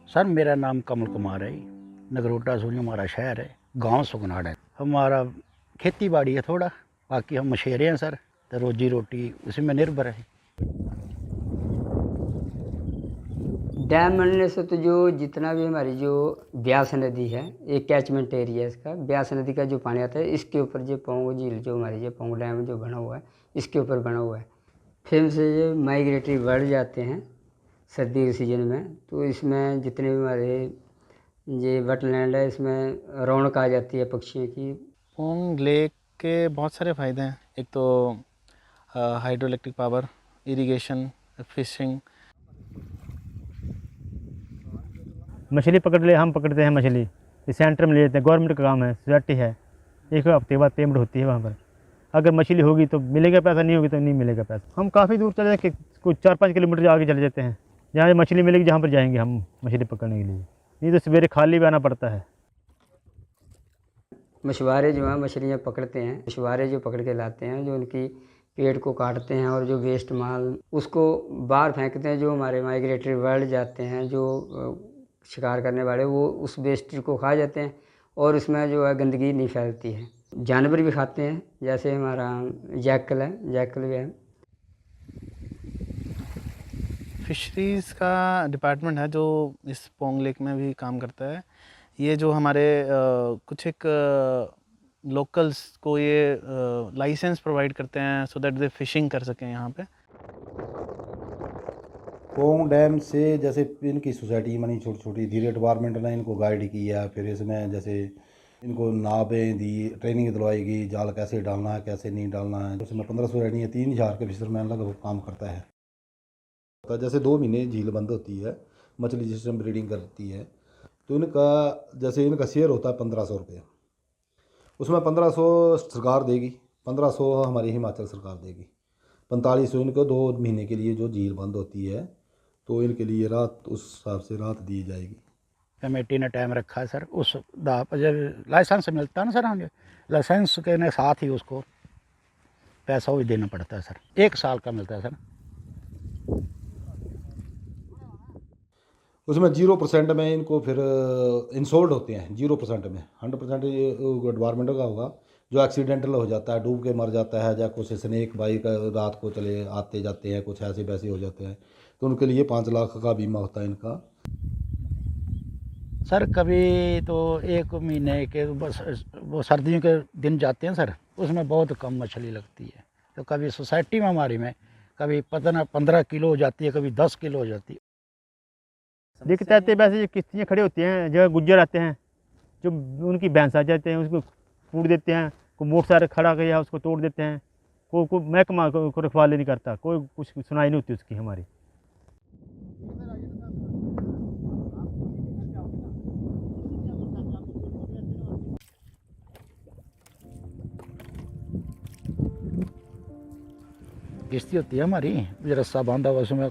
Sir मेरा नाम कमल कुमार है। नगरोटा सोनी हमारा शहर है, गांव सुगनाड़ है। हमारा खेती बाड़ी है थोड़ा, बाकी हम मछेरे हैं सर, तो रोजी रोटी उसी में निर्भर है। डैम बनने से तो जो जितना भी हमारी जो ब्यास नदी है, एक कैचमेंट एरिया है इसका। ब्यास नदी का जो पानी आता है इसके ऊपर जो पोंग झील जो हमारी जो पोंग डैम जो बना हुआ है इसके ऊपर बना हुआ है। फिर से ये माइग्रेटरी बढ़ जाते हैं सर्दी के सीजन में, तो इसमें जितने भी हमारे ये वेटलैंड है इसमें रौनक आ जाती है पक्षियों की। पोंग लेक के बहुत सारे फ़ायदे हैं। एक तो hydro electric power, irrigation, fishing. मछली पकड़ ले, हम पकड़ते हैं मछली, इस सेंटर में ले लेते हैं, गवर्नमेंट का काम है, सोसाइटी है। एक हफ्ते के बाद पेमेंट होती है वहाँ पर। अगर मछली होगी तो मिलेगा पैसा, नहीं होगी तो नहीं मिलेगा पैसा। हम काफ़ी दूर चले जाए, कुछ 4-5 किलोमीटर आगे चले जाते हैं, जहाँ मछली मिलेगी जहाँ पर जाएंगे हम मछली पकड़ने के लिए। नहीं तो सवेरे खाली भी आना पड़ता है। मछुआरे जो हैं मछलियाँ पकड़ते हैं, मछुआरे जो पकड़ के लाते हैं, जो उनकी पेड़ को काटते हैं और जो वेस्ट माल उसको बाहर फेंकते हैं। जो हमारे माइग्रेटरी बर्ड जाते हैं, जो शिकार करने वाले, वो उस वेस्ट को खा जाते हैं और उसमें जो है गंदगी नहीं फैलती है। जानवर भी खाते हैं, जैसे हमारा जैकल है, जैकल भी है। फिशरीज़ का डिपार्टमेंट है जो इस पोंग लेक में भी काम करता है। ये जो हमारे कुछ एक लोकल्स को ये लाइसेंस प्रोवाइड करते हैं सो दैट दे फिशिंग कर सकें यहाँ पे। पोंग डैम से जैसे इनकी सोसाइटी बनी छोटी छोटी, धीरे डिपार्टमेंट ने इनको गाइड किया। फिर इसमें जैसे इनको नावें दी, ट्रेनिंग दिलवाई गई, जाल कैसे डालना है कैसे नहीं डालना है। उसमें 1500 रेडी है, 3000 के फिशरमैन लगभग काम करता है। तो जैसे 2 महीने झील बंद होती है, मछली जिस टाइम ब्रीडिंग करती है, तो इनका जैसे इनका शेयर होता है 1500 रुपये। उसमें 1500 सरकार देगी, 1500 हमारी हिमाचल सरकार देगी, 4500 इनको 2 महीने के लिए जो झील बंद होती है, तो इनके लिए रात उस हिसाब से रात दी जाएगी। कमेटी ने टाइम रखा है सर, उस जब लाइसेंस मिलता है ना सर, हमें लाइसेंस के साथ ही उसको पैसा भी देना पड़ता है सर। 1 साल का मिलता है सर। उसमें 0% में इनको फिर इंसोल्ड होते हैं, 0% में। 100% डिपार्टमेंट का होगा। जो एक्सीडेंटल हो जाता है, डूब के मर जाता है, या कुछ स्नेक बाइक रात को चले आते जाते हैं, कुछ ऐसे वैसे हो जाते हैं, तो उनके लिए 5 लाख का बीमा होता है इनका। सर कभी तो 1 महीने के बस वो सर्दियों के दिन जाते हैं सर, उसमें बहुत कम मछली लगती है। तो कभी सोसाइटी में हमारी में कभी पता ना 15 किलो हो जाती है, कभी 10 किलो हो जाती है। दिक्कत आती है वैसे, जो किस्तियाँ खड़ी होती हैं, जो गुज्जर आते हैं, जो उनकी भैंस आ जाते हैं, उसको फूट देते हैं। कोई मोटरसाइकिल खड़ा किया उसको तोड़ देते हैं। कोई महकमा को रखवाली नहीं करता, कोई कुछ सुनाई नहीं होती उसकी हमारी। किश्ती होती है हमारी, जो रस्सा बांधा हुआ उसमें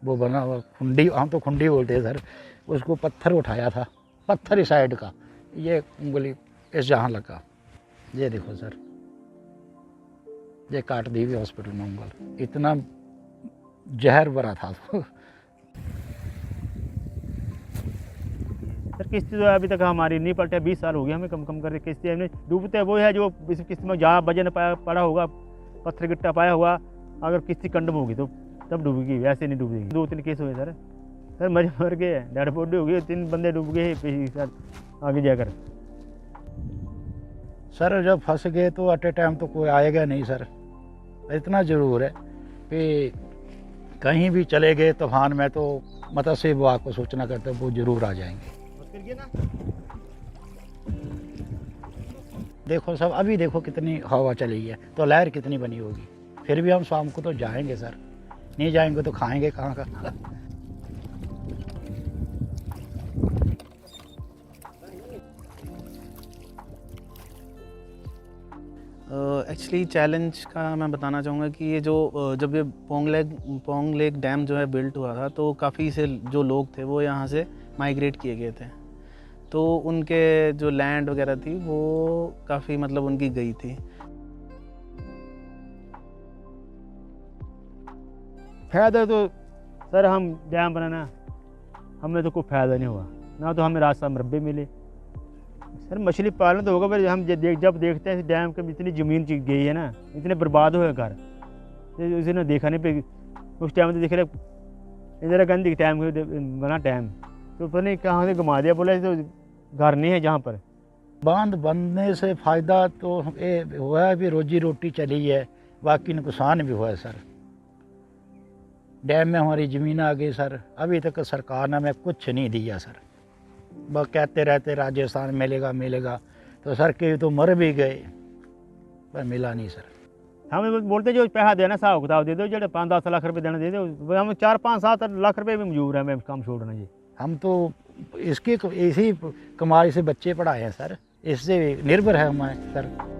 वो बना हुआ खुंडी, हम तो खुंडी बोलते हैं सर। उसको पत्थर उठाया था, पत्थर इस साइड का, ये उंगली इस जहाँ लगा, ये देखो सर, ये काट दी हुई हॉस्पिटल में उंगल, इतना जहर भरा था। सर किस्ती तो अभी तक हमारी नहीं पलटे, 20 साल हो गए हमें कम करके। किस्ती हमने डूबते वो है जो इस किस्ती में जहाँ वजन पड़ा होगा, पत्थर गिट्टा पाया हुआ, अगर किस्ती कंडम होगी तो तब डूबेगी, वैसे नहीं डूबेगी। 2-3 केस हुए सर मर गए, डेड बॉडी हो गई, 3 बंदे डूब गए सर आगे जाकर। सर जब फंस गए तो एट ए टाइम तो कोई आएगा नहीं सर। इतना ज़रूर है कि कहीं भी चले गए तूफान में तो मत्स्य विभाग को सूचना करते वो ज़रूर आ जाएंगे। देखो सब, अभी देखो कितनी हवा चली है, तो लहर कितनी बनी होगी। फिर भी हम शाम को तो जाएंगे सर, नहीं जाएंगे तो खाएंगे कहाँ का। एक्चुअली चैलेंज का मैं बताना चाहूँगा कि ये जो जब ये पोंग लेक डैम जो है बिल्ट हुआ था, तो काफ़ी से जो लोग थे वो यहाँ से माइग्रेट किए गए थे, तो उनके जो लैंड वगैरह थी वो काफ़ी मतलब उनकी गई थी। फायदा तो सर हम डैम बनाना हमें तो कोई फ़ायदा नहीं हुआ, ना तो हमें रास्ता मुरब्बे मिले। सर मछली पालन तो होगा, पर हम जब देखते हैं इस डैम के इतनी ज़मीन गई है ना, इतने बर्बाद हुए घर, उसने देखा नहीं पे उस टाइम तो देख रहे इंदिरा गांधी के टाइम बना डैम, तो पता नहीं कहाँ से घुमा दिया, बोला तो घर नहीं है जहाँ पर। बांध बनने से फ़ायदा तो ये हुआ है भी रोजी रोटी चली है, बाकी नुकसान भी हुआ है सर। डैम में हमारी ज़मीन आ गई सर, अभी तक सरकार ने हमें कुछ नहीं दिया सर। बस कहते रहते राजस्थान मिलेगा मिलेगा, तो सर के तो मर भी गए पर मिला नहीं सर। हम बोलते जो पैसा देना हिसाब किताब दे दो, जो 5-10 लाख रुपए देना दे दो, हम 4-5-7 लाख रुपए भी मंजूर है हमें काम छोड़ना जी। हम तो इसी कमाई से बच्चे पढ़ाए हैं सर, इससे निर्भर है हमारे सर।